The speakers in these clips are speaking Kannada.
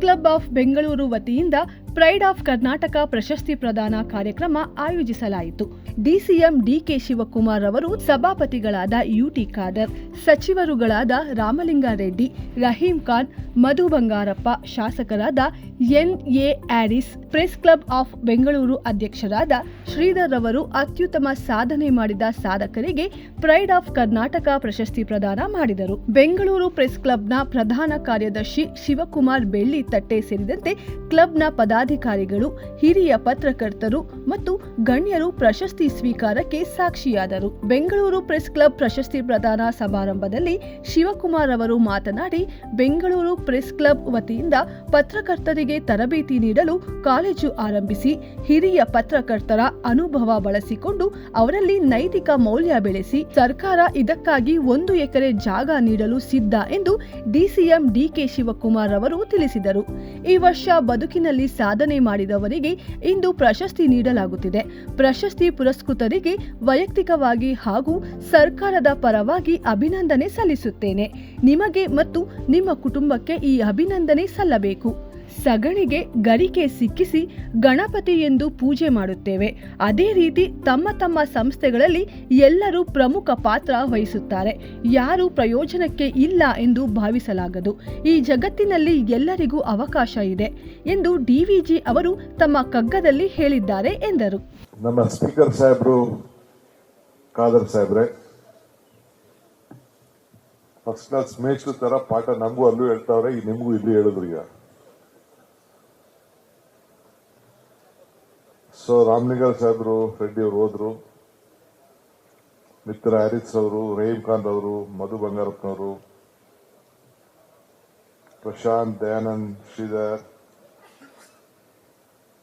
ಕ್ಲಬ್ ಆಫ್ ಬೆಂಗಳೂರು ವತಿಯಿಂದ ಪ್ರೈಡ್ ಆಫ್ ಕರ್ನಾಟಕ ಪ್ರಶಸ್ತಿ ಪ್ರದಾನ ಕಾರ್ಯಕ್ರಮ ಆಯೋಜಿಸಲಾಯಿತು. ಡಿಸಿಎಂ ಡಿಕೆ ಶಿವಕುಮಾರ್ ಅವರು ಸಭಾಪತಿಗಳಾದ ಯುಟಿ ಖಾದರ್, ಸಚಿವರುಗಳಾದ ರಾಮಲಿಂಗಾರೆಡ್ಡಿ, ರಹೀಂ ಖಾನ್, ಮಧು ಬಂಗಾರಪ್ಪ, ಶಾಸಕರಾದ NA Haris, press club of Bengaluru ಅಧ್ಯಕ್ಷರಾದ ಶ್ರೀಧರ್ ಅವರು ಅತ್ಯುತ್ತಮ ಸಾಧನೆ ಮಾಡಿದ ಸಾಧಕರಿಗೆ ಪ್ರೈಡ್ ಆಫ್ ಕರ್ನಾಟಕ ಪ್ರಶಸ್ತಿ ಪ್ರದಾನ ಮಾಡಿದರು. ಬೆಂಗಳೂರು ಪ್ರೆಸ್ ಕ್ಲಬ್ನ ಪ್ರಧಾನ ಕಾರ್ಯದರ್ಶಿ ಶಿವಕುಮಾರ್ ಬೆಳ್ಳಿ ತಟ್ಟೆ ಸೇರಿದಂತೆ ಕ್ಲಬ್ನ ಪದಾಧಿಕಾರಿಗಳು, ಹಿರಿಯ ಪತ್ರಕರ್ತರು ಮತ್ತು ಗಣ್ಯರು ಪ್ರಶಸ್ತಿ ಸ್ವೀಕಾರಕ್ಕೆ ಸಾಕ್ಷಿಯಾದರು. ಬೆಂಗಳೂರು ಪ್ರೆಸ್ ಕ್ಲಬ್ ಪ್ರಶಸ್ತಿ ಪ್ರದಾನ ಸಮಾರಂಭದಲ್ಲಿ ಶಿವಕುಮಾರ್ ಅವರು ಮಾತನಾಡಿ, ಬೆಂಗಳೂರು ಪ್ರೆಸ್ ಕ್ಲಬ್ ವತಿಯಿಂದ ಪತ್ರಕರ್ತರಿಗೆ ತರಬೇತಿ ನೀಡಲು ಕಾಲೇಜು ಆರಂಭಿಸಿ ಹಿರಿಯ ಪತ್ರಕರ್ತರ ಅನುಭವ ಬಳಸಿಕೊಂಡು ಅವರಲ್ಲಿ ನೈತಿಕ ಮೌಲ್ಯ ಬೆಳೆಸಿ ಸರ್ಕಾರ ಇದಕ್ಕಾಗಿ 1 ಎಕರೆ ಜಾಗ ನೀಡಲು ಸಿದ್ಧ ಎಂದು ಡಿಸಿಎಂ ಡಿಕೆ ಶಿವಕುಮಾರ್ ಅವರು ತಿಳಿಸಿದರು. ಈ ವರ್ಷ ಬದುಕಿನಲ್ಲಿ ಸಾಧನೆ ಮಾಡಿದವರಿಗೆ ಇಂದು ಪ್ರಶಸ್ತಿ ನೀಡಲಾಗುತ್ತಿದೆ. ಪ್ರಶಸ್ತಿ ಪುರಸ್ಕೃತರಿಗೆ ವೈಯಕ್ತಿಕವಾಗಿ ಹಾಗೂ ಸರ್ಕಾರದ ಪರವಾಗಿ ಅಭಿನಂದನೆ ಸಲ್ಲಿಸುತ್ತೇನೆ. ನಿಮಗೆ ಮತ್ತು ನಿಮ್ಮ ಕುಟುಂಬಕ್ಕೆ ಈ ಅಭಿನಂದನೆ ಸಲ್ಲಬೇಕು. ಸಗಣಿಗೆ ಗರಿಕೆ ಸಿಕ್ಕಿಸಿ ಗಣಪತಿ ಎಂದು ಪೂಜೆ ಮಾಡುತ್ತೇವೆ. ಅದೇ ರೀತಿ ತಮ್ಮ ತಮ್ಮ ಸಂಸ್ಥೆಗಳಲ್ಲಿ ಎಲ್ಲರೂ ಪ್ರಮುಖ ಪಾತ್ರ ವಹಿಸುತ್ತಾರೆ. ಯಾರು ಪ್ರಯೋಜನಕ್ಕೆ ಇಲ್ಲ ಎಂದು ಭಾವಿಸಲಾಗದು. ಈ ಜಗತ್ತಿನಲ್ಲಿ ಎಲ್ಲರಿಗೂ ಅವಕಾಶ ಇದೆ ಎಂದು ಡಿವಿಜಿ ಅವರು ತಮ್ಮ ಕಗ್ಗದಲ್ಲಿ ಹೇಳಿದ್ದಾರೆ ಎಂದರು. ನಮ್ಮ ಸ್ಪೀಕರ್ ಸಾಹೇಬರು, ಖಾದರ್ ಸಾಹೇಬ್ರೆ, ಫಸ್ಟ್ ಕ್ಲಾಸ್ ಮೇಷ್ಟ್ರ ತರ ಪಾಠ ನಮಗೂ ಅಲ್ಲೂ ಹೇಳ್ತಾವ್ರೆ, ನಿಮಗೂ ಇಲ್ಲಿ ಹೇಳಿದ್ರು. ಈಗ ಸೊ ರಾಮಲಿಂಗ ಸಾಹೇಬರು, ರೆಡ್ಡಿ ಅವರು ಹೋದ್ರು, ಮಿತ್ರ ಹ್ಯಾರಿಸ್ ಅವರು, ರಹೀಂ ಖಾನ್ ಅವರು, ಮಧು ಬಂಗಾರಪ್ಪನವರು, ಪ್ರಶಾಂತ್, ದಯಾನಂದ್, ಶ್ರೀಧರ್,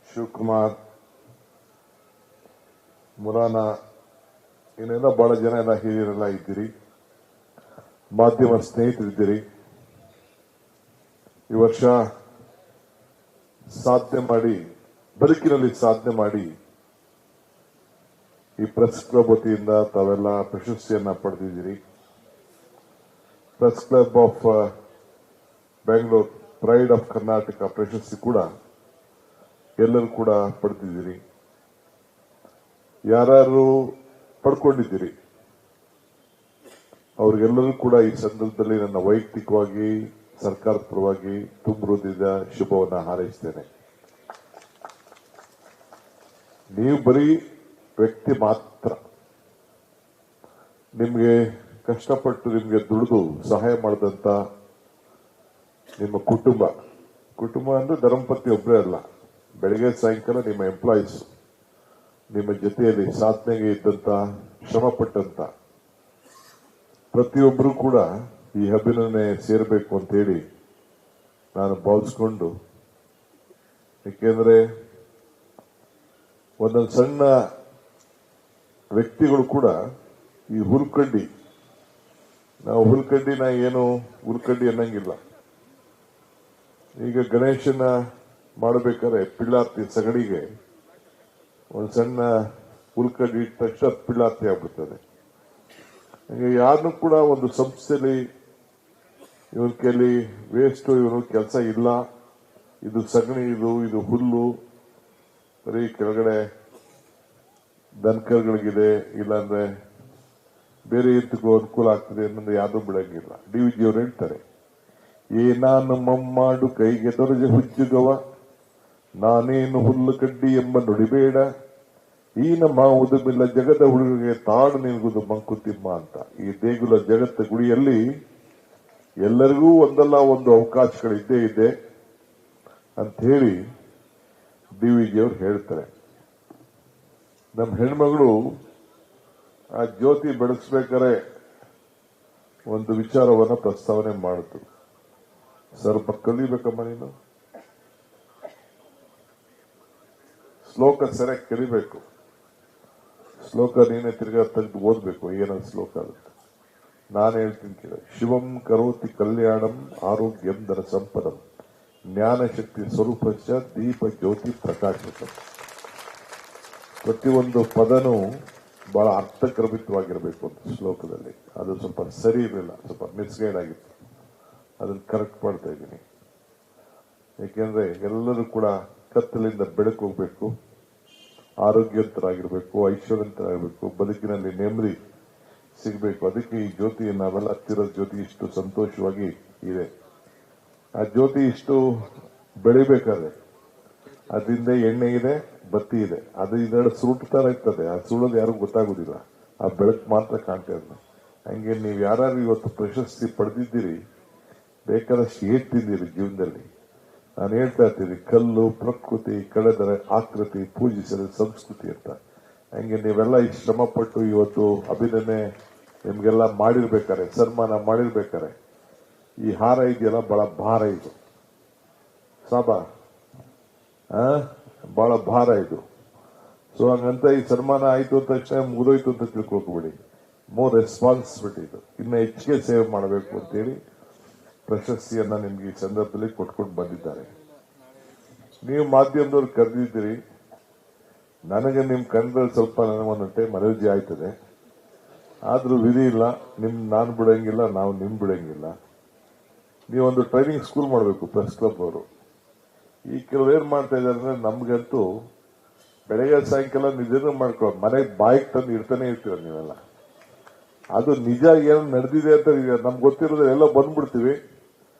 ಶಿವಕುಮಾರ್, ಮುರಾನಾ, ಇನ್ನೆಲ್ಲ ಬಹಳ ಜನ ಎಲ್ಲ ಹಿರಿಯರೆಲ್ಲ ಇದ್ದೀರಿ, ಮಾಧ್ಯಮ ಸ್ನೇಹಿತರಿದ್ದೀರಿ. ಈ ವರ್ಷ ಸಾಧನೆ ಮಾಡಿ, ಬದುಕಿನಲ್ಲಿ ಸಾಧನೆ ಮಾಡಿ ಈ ಪ್ರೆಸ್ ಕ್ಲಬ್ ವತಿಯಿಂದ ತಾವೆಲ್ಲ ಪ್ರಶಸ್ತಿಯನ್ನ ಪಡೆದಿದ್ದೀರಿ. Press club of Bengaluru pride of Karnataka ಪ್ರಶಸ್ತಿ ಕೂಡ ಎಲ್ಲರೂ ಕೂಡ ಪಡೆದಿದ್ದೀರಿ. ಯಾರು ಪಡ್ಕೊಂಡಿದ್ದೀರಿ ಅವ್ರಿಗೆಲ್ಲರೂ ಕೂಡ ಈ ಸಂದರ್ಭದಲ್ಲಿ ನನ್ನ ವೈಯಕ್ತಿಕವಾಗಿ ಸರ್ಕಾರದ ಪರವಾಗಿ ತುಂಬ ಹೃದಯದ ಶುಭವನ್ನ ಹಾರೈಸ್ತೇನೆ. ನೀವು ಬರೀ ವ್ಯಕ್ತಿ ಮಾತ್ರ, ನಿಮಗೆ ಕಷ್ಟಪಟ್ಟು ನಿಮಗೆ ದುಡಿದು ಸಹಾಯ ಮಾಡಿದಂತ ನಿಮ್ಮ ಕುಟುಂಬ ಅಂದ್ರೆ ಧರ್ಮಪತ್ನಿ ಒಬ್ಬರೇ ಅಲ್ಲ, ಬೆಳಗ್ಗೆ ಸಾಯಂಕಾಲ ನಿಮ್ಮ ಎಂಪ್ಲಾಯೀಸ್, ನಿಮ್ಮ ಜೊತೆಯಲ್ಲಿ ಸಾಧನೆಗೆ ಇದ್ದಂತ ಶ್ರಮ ಪಟ್ಟಂತ ಪ್ರತಿಯೊಬ್ಬರು ಕೂಡ ಈ ಅಭಿನಂದನೆ ಸೇರಬೇಕು ಅಂತ ಹೇಳಿ ನಾನು ಭಾವಿಸಿಕೊಂಡು, ಏಕೆಂದ್ರೆ ಒಂದೊಂದು ಸಣ್ಣ ವ್ಯಕ್ತಿಗಳು ಕೂಡ ಈ ಹುಲ್ಕಡ್ಡಿ, ನಾವು ಹುಲ್ಕಡ್ಡಿನ ಏನು ಹುಲ್ಕಡ್ಡಿ ಅನ್ನಂಗಿಲ್ಲ. ಈಗ ಗಣೇಶನ ಮಾಡಬೇಕಾದ್ರೆ ಪಿಳ್ಳಾರ್ತಿ ಸಗಣಿಗೆ ಒಂದು ಸಣ್ಣ ಹುಲ್ಕಡ್ಡಿ ಇಟ್ಟ ತಕ್ಷಣ ಪಿಳ್ಳಾರ್ತಿ ಆಗ್ಬಿಡ್ತದೆ. ಯಾರನ್ನೂ ಕೂಡ ಒಂದು ಸಂಸ್ಥೆಯಲ್ಲಿ ಇವನ ಕೈಲಿ ವೇಸ್ಟ್, ಇವನು ಕೆಲಸ ಇಲ್ಲ, ಇದು ಸಗಣಿ, ಇದು ಹುಲ್ಲು, ಬರೀ ಕೆಳಗಡೆ ದನಕರುಗಳಿಗಿದೆ, ಇಲ್ಲಾಂದ್ರೆ ಬೇರೆ ಎತ್ತಿಗೂ ಅನುಕೂಲ ಆಗ್ತದೆ ಅನ್ನೋದು ಯಾವುದೂ ಬಿಡಂಗಿಲ್ಲ. ಡಿವಿಜಿ ಅವರು ಹೇಳ್ತಾರೆ, ನಾನು ಮಮ್ಮಾಡು ಕೈಗೆ ದೊರೆಜೆ ಹುಚ್ಚುಗವ, ನಾನೇನು ಹುಲ್ಲು ಕಡ್ಡಿ ಎಂಬ ನುಡಿಬೇಡ, ಈ ನಮ್ಮ ಉದುಮಿಲ್ಲ ಜಗದ ಹುಡುಗರಿಗೆ ತಾಡು ನಿಲ್ಗುದು ಮಂಕುತಿಮ್ಮ ಅಂತ. ಈ ದೇಗುಲ ಜಗತ್ತ ಗುಡಿಯಲ್ಲಿ ಎಲ್ಲರಿಗೂ ಒಂದಲ್ಲ ಒಂದು ಅವಕಾಶಗಳಿದ್ದೇ ಇದೆ ಅಂತ ಹೇಳಿ ಡಿವಿಜಿ ಅವರು ಹೇಳ್ತಾರೆ. ನಮ್ಮ ಹೆಣ್ಮಗಳು ಆ ಜ್ಯೋತಿ ಬೆಳೆಸಬೇಕಾದ್ರೆ ಒಂದು ವಿಚಾರವನ್ನ ಪ್ರಸ್ತಾವನೆ ಮಾಡಿದ್ರು. ಸ್ವಲ್ಪ ಕಲಿಬೇಕಮ್ಮ, ನೀನು ಶ್ಲೋಕ ಸರಿಯಾಗಿ ಕಲಿಬೇಕು. ಶ್ಲೋಕ ನೀನೇ ತಿರ್ಗಾ ತೆಗೆದು ಓದಬೇಕು, ಏನದು ಶ್ಲೋಕ ಆಗುತ್ತೆ. ನಾನು ಹೇಳ್ತೀನಿ ಕೇಳ, ಶಿವಂ ಕರೋತಿ ಕಲ್ಯಾಣಂ ಆರೋಗ್ಯಂ ಧನ ಸಂಪದಂ ಜ್ಞಾನಶಕ್ತಿ ಸ್ವರೂಪಶ್ಚ ದೀಪ ಜ್ಯೋತಿ ಪ್ರಕಾಶಕ. ಪ್ರತಿಯೊಂದು ಪದನೂ ಬಹಳ ಅರ್ಥಗರ್ಭಿತವಾಗಿರಬೇಕು ಅಂತ ಶ್ಲೋಕದಲ್ಲಿ. ಅದು ಸ್ವಲ್ಪ ಸರಿ ಇರಲಿಲ್ಲ, ಸ್ವಲ್ಪ ಮಿಸ್ಗೈಡ್ ಆಗಿತ್ತು, ಅದನ್ನು ಕರೆಕ್ಟ್ ಮಾಡ್ತಾ ಇದ್ದೀನಿ. ಏಕೆಂದ್ರೆ ಎಲ್ಲರೂ ಕೂಡ ಕತ್ತಲಿಂದ ಬೆಳಕು ಹೋಗ್ಬೇಕು, ಆರೋಗ್ಯವಂತರಾಗಿರ್ಬೇಕು, ಐಶ್ವರ್ಯವಂತರಾಗಿರ್ಬೇಕು, ಬದುಕಿನಲ್ಲಿ ನೆಮ್ಮದಿ ಸಿಗಬೇಕು. ಅದಕ್ಕೆ ಈ ಜ್ಯೋತಿ ನಾವೆಲ್ಲ ಹತ್ತಿರೋ ಜ್ಯೋತಿ ಇಷ್ಟು ಸಂತೋಷವಾಗಿ ಇದೆ. ಆ ಜ್ಯೋತಿ ಇಷ್ಟು ಬೆಳಿಬೇಕಾದ್ರೆ ಅದರಿಂದ ಎಣ್ಣೆ ಇದೆ, ಬತ್ತಿ ಇದೆ, ಅದು ಇದೆರಡು ಸುರುಟ್ತಾರ ಇರ್ತದೆ. ಆ ಸುಳ್ಳೋದು ಯಾರಿಗೂ ಗೊತ್ತಾಗುದಿಲ್ಲ, ಆ ಬೆಳಕು ಮಾತ್ರ ಕಾಣ್ತಾ ಇರ್ತದೆ. ಹಂಗೆ ನೀವು ಯಾರು ಇವತ್ತು ಪ್ರಶಸ್ತಿ ಪಡೆದಿದ್ದೀರಿ, ಬೇಕಾದಷ್ಟು ಏಟ್ ತಿಂದಿರಿ ಜೀವನದಲ್ಲಿ. ನಾನು ಹೇಳ್ತಾ ಇರ್ತೀನಿ, ಕಲ್ಲು ಪ್ರಕೃತಿ ಕಳೆದರೆ ಆಕೃತಿ ಪೂಜಿಸಲು ಸಂಸ್ಕೃತಿ ಅಂತ. ಹಂಗೆ ನೀವೆಲ್ಲ ಈ ಶ್ರಮ ಪಟ್ಟು ಇವತ್ತು ಅಭಿನಂದನೆ ನಿಮ್ಗೆಲ್ಲ ಮಾಡಿರ್ಬೇಕಾರೆ, ಸನ್ಮಾನ ಮಾಡಿರ್ಬೇಕಾರೆ, ಈ ಹಾರ ಇದೆಯಲ್ಲ ಬಹಳ ಭಾರ ಇದು, ಸಾಬಾ ಬಹಳ ಭಾರ ಇದು. ಸೊ ಹಂಗಂತ ಈ ಸನ್ಮಾನ ಆಯ್ತು ಅಂತ ತಕ್ಷಣ ಮುಗಿದೋಯ್ತು ಅಂತ ತಿಳ್ಕೊಬೇಡಿ. ಮೋರ್ ರೆಸ್ಪಾನ್ಸಿಬಿಲಿಟಿ ಇದು. ಇನ್ನು ಹೆಚ್ಚಿಗೆ ಸೇವೆ ಮಾಡಬೇಕು ಅಂತೇಳಿ ಪ್ರಶಸ್ತಿಯನ್ನ ನಿಮ್ಗೆ ಈ ಸಂದರ್ಭದಲ್ಲಿ ಕೊಟ್ಕೊಂಡು ಬಂದಿದ್ದಾರೆ. ನೀವು ಮಾಧ್ಯಮದವ್ರು ಕರೆದಿದ್ದೀರಿ. ನನಗೆ ನಿಮ್ ಕನ್ನಡದಲ್ಲಿ ಸ್ವಲ್ಪ ನನಗೊಂದಂತೆ ಮನವಿ ಆಯ್ತದೆ. ಆದ್ರೂ ವಿಧಿ ಇಲ್ಲ, ನಾನು ಬಿಡಂಗಿಲ್ಲ, ನಾವು ನಿಮ್ ಬಿಡಂಗಿಲ್ಲ. ನೀವೊಂದು ಟ್ರೈನಿಂಗ್ ಸ್ಕೂಲ್ ಮಾಡಬೇಕು ಪ್ರೆಸ್ ಕ್ಲಬ್ ಅವರು. ಈ ಕೆಲವರು ಏನ್ ಮಾಡ್ತಾ ಇದಾರೆ ಅಂದ್ರೆ, ನಮ್ಗಂತೂ ಬೆಳಗ್ಗೆ ಸಾಯಂಕಾಲ ನಿಜ ಮಾಡ್ಕೊಳ್ಳೋ ಮನೆಗೆ ಬಾಯಿಗೆ ತಂದು ಇಡ್ತಾನೆ ಇರ್ತೀರ ನೀವೆಲ್ಲ. ಅದು ನಿಜ ಏನು ನಡೆದಿದೆ ಅಂತ ನಮ್ಗೆ ಗೊತ್ತಿರೋದ್ರೆ ಎಲ್ಲ ಬಂದ್ಬಿಡ್ತೀವಿ.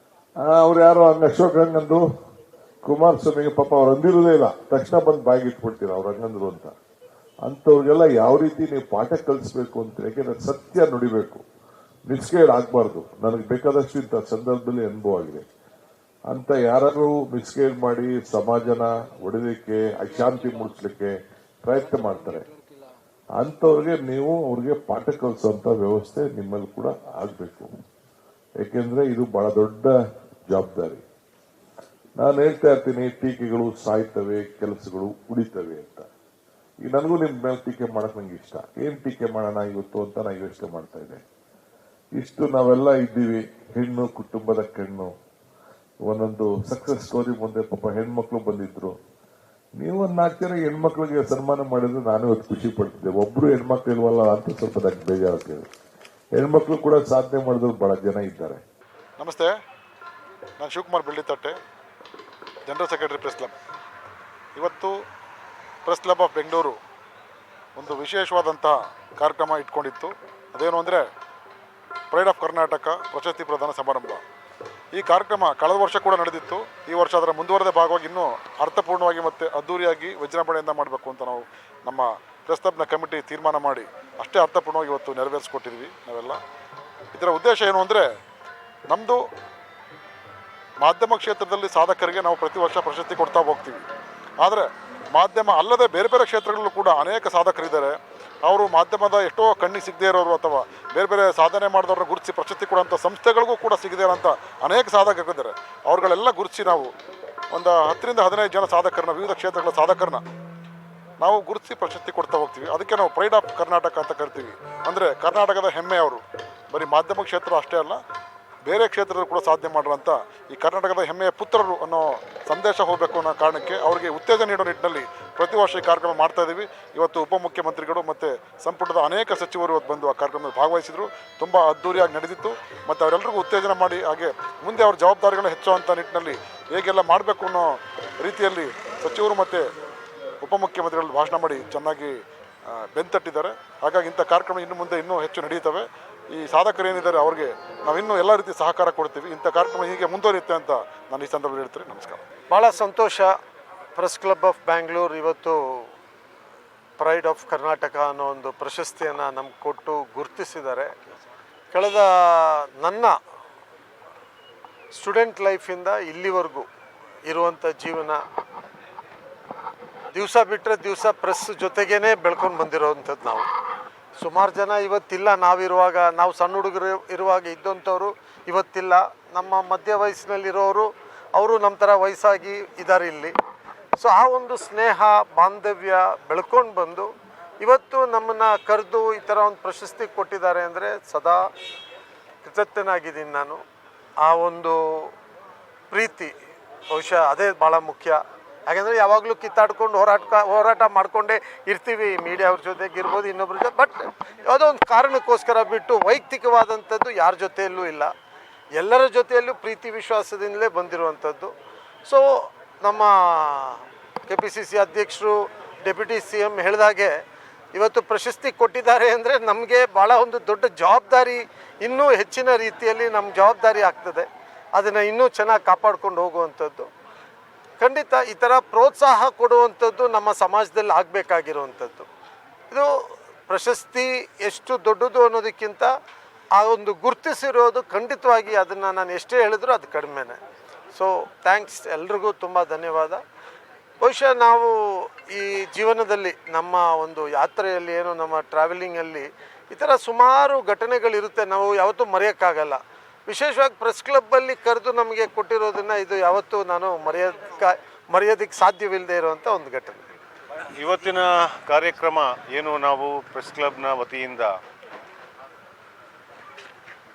ಅವ್ರು ಯಾರೋ ಹಂಗ ಅಶೋಕ್ ಹಂಗಂದ್ರು, ಕುಮಾರಸ್ವಾಮಿಗೆ ಪಾಪ ಅವ್ರು ಅಂದಿರೋದೇ ಇಲ್ಲ, ತಕ್ಷಣ ಬಂದು ಬಾಯಿಗೆ ಇಟ್ಬಿಡ್ತೀರ ಅವ್ರು ಹಂಗಂದ್ರು ಅಂತ. ಅಂತವ್ರಿಗೆಲ್ಲ ಯಾವ ರೀತಿ ನೀವು ಪಾಠ ಕಲಿಸ್ಬೇಕು ಅಂತ, ಯಾಕೆಂದ್ರೆ ಸತ್ಯ ನುಡಿಬೇಕು, ಮಿಸ್ಗೈಡ್ ಆಗ್ಬಾರ್ದು. ನನಗೆ ಬೇಕಾದಷ್ಟು ಇಂಥ ಸಂದರ್ಭದಲ್ಲಿ ಅನುಭವ ಆಗಿದೆ. ಅಂತ ಯಾರು ಮಿಸ್ಗೈಡ್ ಮಾಡಿ ಸಮಾಜನ ಒಡೆದಕ್ಕೆ, ಅಶಾಂತಿ ಮೂಡಿಸ್ಲಿಕ್ಕೆ ಪ್ರಯತ್ನ ಮಾಡ್ತಾರೆ, ಅಂತವ್ರಿಗೆ ನೀವು ಅವ್ರಿಗೆ ಪಾಠ ಕಲಿಸುವಂತ ವ್ಯವಸ್ಥೆ ನಿಮ್ಮಲ್ಲಿ ಕೂಡ ಆಗ್ಬೇಕು. ಯಾಕೆಂದ್ರೆ ಇದು ಬಹಳ ದೊಡ್ಡ ಜವಾಬ್ದಾರಿ. ನಾನು ಹೇಳ್ತಾ ಇರ್ತೀನಿ, ಟೀಕೆಗಳು ಸಾಯ್ತವೆ, ಕೆಲಸಗಳು ಉಳಿತವೆ ಅಂತ. ಈಗ ನನಗೂ ನಿಮ್ ಮೇಲೆ ಟೀಕೆ ಮಾಡಕ್ ನಂಗೆ ಇಷ್ಟ. ಏನ್ ಟೀಕೆ ಮಾಡೋಣ ಇವತ್ತು ಅಂತ ನಾನು ಯೋಚನೆ ಮಾಡ್ತಾ ಇದ್ದೆ. ಇಷ್ಟು ನಾವೆಲ್ಲ ಇದ್ದೀವಿ, ಹೆಣ್ಣು ಕುಟುಂಬದ ಕಣ್ಣು. ಒಂದೊಂದು ಸಕ್ಸಸ್ ಸ್ಟೋರಿ ಮುಂದೆ ಪಾಪ ಹೆಣ್ಮಕ್ಳು ಬಂದಿದ್ರು. ನೀವು ಒಂದು 4 ಜನ ಹೆಣ್ಮಕ್ಳಿಗೆ ಸನ್ಮಾನ ಮಾಡಿದ್ರೆ ನಾನು ಇವತ್ತು ಖುಷಿ ಪಡ್ತಿದ್ದೆ. ಒಬ್ರು ಹೆಣ್ಮಕ್ಳು ಇಲ್ವಲ್ಲ ಅಂತ ಸ್ವಲ್ಪ ನನಗೆ ಬೇಜಾರಾಗ್ತಿದೆ. ಹೆಣ್ಮಕ್ಳು ಕೂಡ ಸಾಧನೆ ಮಾಡಿದ್ರು ಬಹಳ ಜನ ಇದ್ದಾರೆ. ನಮಸ್ತೆ, ನಾನು Shivakumar Bellitatte, general secretary press club. ಇವತ್ತು ಪ್ರೆಸ್ ಕ್ಲಬ್ ಆಫ್ ಬೆಂಗಳೂರು ಒಂದು ವಿಶೇಷವಾದಂತಹ ಕಾರ್ಯಕ್ರಮ ಇಟ್ಕೊಂಡಿತ್ತು. ಅದೇನು ಅಂದರೆ ಪ್ರೈಡ್ ಆಫ್ ಕರ್ನಾಟಕ ಪ್ರಶಸ್ತಿ ಪ್ರದಾನ ಸಮಾರಂಭ. ಈ ಕಾರ್ಯಕ್ರಮ ಕಳೆದ ವರ್ಷ ಕೂಡ ನಡೆದಿತ್ತು. ಈ ವರ್ಷ ಅದರ ಮುಂದುವರೆದ ಭಾಗವಾಗಿ ಇನ್ನೂ ಅರ್ಥಪೂರ್ಣವಾಗಿ ಮತ್ತು ಅದ್ದೂರಿಯಾಗಿ ವಿಜೃಂಭಣೆಯಿಂದ ಮಾಡಬೇಕು ಅಂತ ನಾವು ನಮ್ಮ ಪ್ರೆಸ್ ಕ್ಲಬ್ನ ಕಮಿಟಿ ತೀರ್ಮಾನ ಮಾಡಿ ಅಷ್ಟೇ ಅರ್ಥಪೂರ್ಣವಾಗಿ ಇವತ್ತು ನೆರವೇರಿಸ್ಕೊಟ್ಟಿದ್ವಿ ನಾವೆಲ್ಲ. ಇದರ ಉದ್ದೇಶ ಏನು ಅಂದರೆ, ನಮ್ಮದು ಮಾಧ್ಯಮ ಕ್ಷೇತ್ರದಲ್ಲಿ ಸಾಧಕರಿಗೆ ನಾವು ಪ್ರತಿ ವರ್ಷ ಪ್ರಶಸ್ತಿ ಕೊಡ್ತಾ ಹೋಗ್ತೀವಿ. ಆದರೆ ಮಾಧ್ಯಮ ಅಲ್ಲದೆ ಬೇರೆ ಬೇರೆ ಕ್ಷೇತ್ರಗಳಲ್ಲೂ ಕೂಡ ಅನೇಕ ಸಾಧಕರಿದ್ದಾರೆ. ಅವರು ಮಾಧ್ಯಮದ ಎಷ್ಟೋ ಕಣ್ಣಿಗೆ ಸಿಗದೇ ಇರೋರು ಅಥವಾ ಬೇರೆ ಬೇರೆ ಸಾಧನೆ ಮಾಡಿದವ್ರನ್ನ ಗುರುತಿಸಿ ಪ್ರಶಸ್ತಿ ಕೊಡುವಂಥ ಸಂಸ್ಥೆಗಳಿಗೂ ಕೂಡ ಸಿಗದೇ ಇರೋಂಥ ಅನೇಕ ಸಾಧಕರಿದ್ದಾರೆ. ಅವ್ರುಗಳೆಲ್ಲ ಗುರುತಿಸಿ ನಾವು ಒಂದು 10 ರಿಂದ 15 ಜನ ಸಾಧಕರನ್ನ, ವಿವಿಧ ಕ್ಷೇತ್ರಗಳ ಸಾಧಕರನ್ನ ನಾವು ಗುರುತಿಸಿ ಪ್ರಶಸ್ತಿ ಕೊಡ್ತಾ ಹೋಗ್ತೀವಿ. ಅದಕ್ಕೆ ನಾವು ಪ್ರೈಡ್ ಆಫ್ ಕರ್ನಾಟಕ ಅಂತ ಕರಿತೀವಿ. ಅಂದರೆ ಕರ್ನಾಟಕದ ಹೆಮ್ಮೆ ಅವರು. ಬರೀ ಮಾಧ್ಯಮ ಕ್ಷೇತ್ರ ಅಷ್ಟೇ ಅಲ್ಲ, ಬೇರೆ ಕ್ಷೇತ್ರದಲ್ಲಿ ಕೂಡ ಸಾಧನೆ ಮಾಡಿರೋಂಥ ಈ ಕರ್ನಾಟಕದ ಹೆಮ್ಮೆಯ ಪುತ್ರರು ಅನ್ನೋ ಸಂದೇಶ ಹೋಗಬೇಕು ಅನ್ನೋ ಕಾರಣಕ್ಕೆ ಅವರಿಗೆ ಉತ್ತೇಜನ ನೀಡೋ ನಿಟ್ಟಿನಲ್ಲಿ ಪ್ರತಿ ವರ್ಷ ಈ ಕಾರ್ಯಕ್ರಮ ಮಾಡ್ತಾ ಇದ್ದೀವಿ. ಇವತ್ತು ಉಪಮುಖ್ಯಮಂತ್ರಿಗಳು ಮತ್ತು ಸಂಪುಟದ ಅನೇಕ ಸಚಿವರು ಇವತ್ತು ಬಂದು ಆ ಕಾರ್ಯಕ್ರಮದಲ್ಲಿ ಭಾಗವಹಿಸಿದರು. ತುಂಬ ಅದ್ದೂರಿಯಾಗಿ ನಡೆದಿತ್ತು. ಮತ್ತು ಅವರೆಲ್ಲರಿಗೂ ಉತ್ತೇಜನ ಮಾಡಿ ಹಾಗೆ ಮುಂದೆ ಅವ್ರ ಜವಾಬ್ದಾರಿಗಳನ್ನ ಹೆಚ್ಚುವಂಥ ನಿಟ್ಟಿನಲ್ಲಿ ಹೇಗೆಲ್ಲ ಮಾಡಬೇಕು ಅನ್ನೋ ರೀತಿಯಲ್ಲಿ ಸಚಿವರು ಮತ್ತು ಉಪಮುಖ್ಯಮಂತ್ರಿಗಳು ಭಾಷಣ ಮಾಡಿ ಚೆನ್ನಾಗಿ ಬೆಂತಟ್ಟಿದ್ದಾರೆ. ಹಾಗಾಗಿ ಇಂಥ ಕಾರ್ಯಕ್ರಮ ಇನ್ನು ಮುಂದೆ ಇನ್ನೂ ಹೆಚ್ಚು ನಡೆಯುತ್ತವೆ. ಈ ಸಾಧಕರು ಏನಿದ್ದಾರೆ ಅವ್ರಿಗೆ ನಾವು ಇನ್ನೂ ಎಲ್ಲ ರೀತಿ ಸಹಕಾರ ಕೊಡ್ತೀವಿ. ಇಂಥ ಕಾರ್ಯಕ್ರಮ ಹೀಗೆ ಮುಂದುವರಿಯುತ್ತೆ ಅಂತ ನಾನು ಈ ಸಂದರ್ಭದಲ್ಲಿ ಹೇಳ್ತೀನಿ. ನಮಸ್ಕಾರ. ಭಾಳ ಸಂತೋಷ. ಪ್ರೆಸ್ ಕ್ಲಬ್ ಆಫ್ ಬ್ಯಾಂಗ್ಳೂರ್ ಇವತ್ತು ಪ್ರೈಡ್ ಆಫ್ ಕರ್ನಾಟಕ ಅನ್ನೋ ಒಂದು ಪ್ರಶಸ್ತಿಯನ್ನು ನಮ್ಗೆ ಕೊಟ್ಟು ಗುರುತಿಸಿದ್ದಾರೆ. ಕಳೆದ ನನ್ನ ಸ್ಟೂಡೆಂಟ್ ಲೈಫಿಂದ ಇಲ್ಲಿವರೆಗೂ ಇರುವಂಥ ಜೀವನ ದಿವಸ ಬಿಟ್ಟರೆ ದಿವಸ ಪ್ರೆಸ್ ಜೊತೆಗೇ ಬೆಳ್ಕೊಂಡು ಬಂದಿರೋವಂಥದ್ದು. ನಾವು ಸುಮಾರು ಜನ ಇವತ್ತಿಲ್ಲ. ನಾವಿರುವಾಗ, ನಾವು ಸಣ್ಣ ಹುಡುಗರು ಇರುವಾಗ ಇದ್ದಂಥವ್ರು ಇವತ್ತಿಲ್ಲ. ನಮ್ಮ ಮಧ್ಯ ವಯಸ್ಸಿನಲ್ಲಿರೋರು ಅವರು ನಮ್ಮ ಥರ ವಯಸ್ಸಾಗಿ ಇದ್ದಾರೆ ಇಲ್ಲಿ. ಸೊ ಆ ಒಂದು ಸ್ನೇಹ ಬಾಂಧವ್ಯ ಬೆಳ್ಕೊಂಡು ಬಂದು ಇವತ್ತು ನಮ್ಮನ್ನು ಕರೆದು ಈ ಥರ ಒಂದು ಪ್ರಶಸ್ತಿ ಕೊಟ್ಟಿದ್ದಾರೆ ಅಂದರೆ ಸದಾ ಕೃತಜ್ಞನಾಗಿದ್ದೀನಿ ನಾನು. ಆ ಒಂದು ಪ್ರೀತಿ ಬಹುಶಃ ಅದೇ ಭಾಳ ಮುಖ್ಯ. ಯಾಕೆಂದರೆ ಯಾವಾಗಲೂ ಕಿತ್ತಾಡ್ಕೊಂಡು ಹೋರಾಟ ಮಾಡಿಕೊಂಡೇ ಇರ್ತೀವಿ, ಮೀಡಿಯಾವ್ರ ಜೊತೆಗಿರ್ಬೋದು, ಇನ್ನೊಬ್ರ ಜೊತೆ. ಬಟ್ ಯಾವುದೋ ಒಂದು ಕಾರಣಕ್ಕೋಸ್ಕರ ಬಿಟ್ಟು ವೈಯಕ್ತಿಕವಾದಂಥದ್ದು ಯಾರ ಜೊತೆಯಲ್ಲೂ ಇಲ್ಲ. ಎಲ್ಲರ ಜೊತೆಯಲ್ಲೂ ಪ್ರೀತಿ ವಿಶ್ವಾಸದಿಂದಲೇ ಬಂದಿರುವಂಥದ್ದು. ಸೊ ನಮ್ಮ KPCC ಅಧ್ಯಕ್ಷರು ಡೆಪ್ಯೂಟಿ CM ಹೇಳಿದಾಗೆ ಇವತ್ತು ಪ್ರಶಸ್ತಿ ಕೊಟ್ಟಿದ್ದಾರೆ ಅಂದರೆ ನಮಗೆ ಭಾಳ ಒಂದು ದೊಡ್ಡ ಜವಾಬ್ದಾರಿ, ಇನ್ನೂ ಹೆಚ್ಚಿನ ರೀತಿಯಲ್ಲಿ ನಮ್ಮ ಜವಾಬ್ದಾರಿ ಆಗ್ತದೆ. ಅದನ್ನು ಇನ್ನೂ ಚೆನ್ನಾಗಿ ಕಾಪಾಡ್ಕೊಂಡು ಹೋಗುವಂಥದ್ದು. ಖಂಡಿತ ಈ ಥರ ಪ್ರೋತ್ಸಾಹ ಕೊಡುವಂಥದ್ದು ನಮ್ಮ ಸಮಾಜದಲ್ಲಿ ಆಗಬೇಕಾಗಿರುವಂಥದ್ದು. ಇದು ಪ್ರಶಸ್ತಿ ಎಷ್ಟು ದೊಡ್ಡದು ಅನ್ನೋದಕ್ಕಿಂತ ಆ ಒಂದು ಗುರುತಿಸಿರೋದು ಖಂಡಿತವಾಗಿ ಅದನ್ನು ನಾನು ಎಷ್ಟೇ ಹೇಳಿದ್ರು ಅದು ಕಡಿಮೆನೇ. ಸೊ ಥ್ಯಾಂಕ್ಸ್, ಎಲ್ರಿಗೂ ತುಂಬ ಧನ್ಯವಾದ. ಬಹುಶಃ ನಾವು ಈ ಜೀವನದಲ್ಲಿ ನಮ್ಮ ಒಂದು ಯಾತ್ರೆಯಲ್ಲಿ ಏನು ನಮ್ಮ ಟ್ರಾವೆಲಿಂಗಲ್ಲಿ ಈ ಥರ ಸುಮಾರು ಘಟನೆಗಳಿರುತ್ತೆ, ನಾವು ಯಾವತ್ತೂ ಮರೆಯೋಕ್ಕಾಗಲ್ಲ. ವಿಶೇಷವಾಗಿ ಪ್ರೆಸ್ ಕ್ಲಬ್ಬಲ್ಲಿ ಕರೆದು ನಮಗೆ ಕೊಟ್ಟಿರೋದನ್ನು ಇದು ಯಾವತ್ತೂ ನಾನು ಮರೆಯೋದಕ್ಕೆ ಸಾಧ್ಯವಿಲ್ಲದೆ ಇರುವಂಥ ಒಂದು ಘಟನೆ. ಇವತ್ತಿನ ಕಾರ್ಯಕ್ರಮ ಏನು, ನಾವು ಪ್ರೆಸ್ ಕ್ಲಬ್ನ ವತಿಯಿಂದ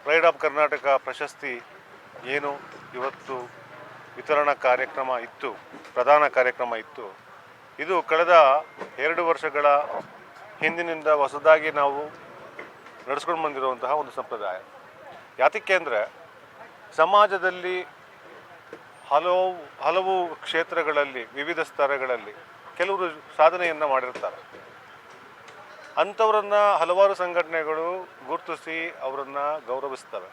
ಪ್ರೈಡ್ ಆಫ್ ಕರ್ನಾಟಕ ಪ್ರಶಸ್ತಿ ಏನು ಇವತ್ತು ವಿತರಣಾ ಕಾರ್ಯಕ್ರಮ ಇತ್ತು, ಪ್ರಧಾನ ಕಾರ್ಯಕ್ರಮ ಇತ್ತು. ಇದು ಕಳೆದ 2 ವರ್ಷಗಳ ಹಿಂದಿನಿಂದ ಹೊಸದಾಗಿ ನಾವು ನಡೆಸ್ಕೊಂಡು ಬಂದಿರುವಂತಹ ಒಂದು ಸಂಪ್ರದಾಯ. ಯಾತಕ್ಕೆ ಅಂದರೆ ಸಮಾಜದಲ್ಲಿ ಹಲವು ಕ್ಷೇತ್ರಗಳಲ್ಲಿ ವಿವಿಧ ಸ್ತರಗಳಲ್ಲಿ ಕೆಲವರು ಸಾಧನೆಯನ್ನು ಮಾಡಿರ್ತಾರೆ. ಅಂಥವರನ್ನು ಹಲವಾರು ಸಂಘಟನೆಗಳು ಗುರುತಿಸಿ ಅವರನ್ನು ಗೌರವಿಸ್ತವೆ.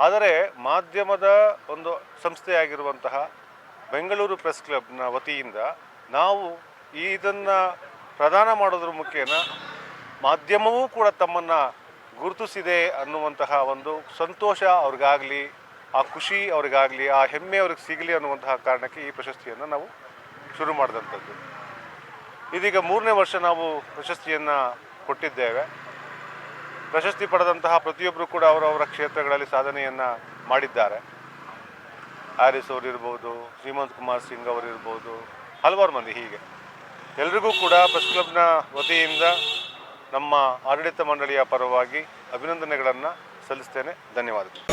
ಆದರೆ ಮಾಧ್ಯಮದ ಒಂದು ಸಂಸ್ಥೆಯಾಗಿರುವಂತಹ ಬೆಂಗಳೂರು ಪ್ರೆಸ್ ಕ್ಲಬ್ನ ವತಿಯಿಂದ ನಾವು ಇದನ್ನು ಪ್ರದಾನ ಮಾಡೋದ್ರ ಮುಖೇನ ಮಾಧ್ಯಮವೂ ಕೂಡ ತಮ್ಮನ್ನು ಗುರುತಿಸಿದೆ ಅನ್ನುವಂತಹ ಒಂದು ಸಂತೋಷ ಅವ್ರಿಗಾಗಲಿ, ಆ ಖುಷಿ ಅವ್ರಿಗಾಗಲಿ, ಆ ಹೆಮ್ಮೆ ಅವ್ರಿಗೆ ಸಿಗಲಿ ಅನ್ನುವಂತಹ ಕಾರಣಕ್ಕೆ ಈ ಪ್ರಶಸ್ತಿಯನ್ನು ನಾವು ಶುರು ಮಾಡಿದಂಥದ್ದು. ಇದೀಗ 3ನೇ ವರ್ಷ ನಾವು ಪ್ರಶಸ್ತಿಯನ್ನು ಕೊಟ್ಟಿದ್ದೇವೆ. ಪ್ರಶಸ್ತಿ ಪಡೆದಂತಹ ಪ್ರತಿಯೊಬ್ಬರು ಕೂಡ ಅವರವರ ಕ್ಷೇತ್ರಗಳಲ್ಲಿ ಸಾಧನೆಯನ್ನು ಮಾಡಿದ್ದಾರೆ. ಹ್ಯಾರಿಸ್ ಅವರಿರ್ಬೋದು, ಶ್ರೀಮಂತ್ ಕುಮಾರ್ ಸಿಂಗ್ ಅವರಿರ್ಬೋದು, ಹಲವಾರು ಮಂದಿ. ಹೀಗೆ ಎಲ್ರಿಗೂ ಕೂಡ ಪ್ರೆಸ್ ಕ್ಲಬ್ನ ವತಿಯಿಂದ ನಮ್ಮ ಆಡಳಿತ ಮಂಡಳಿಯ ಪರವಾಗಿ ಅಭಿನಂದನೆಗಳನ್ನು ಸಲ್ಲಿಸ್ತೇನೆ. ಧನ್ಯವಾದಗಳು.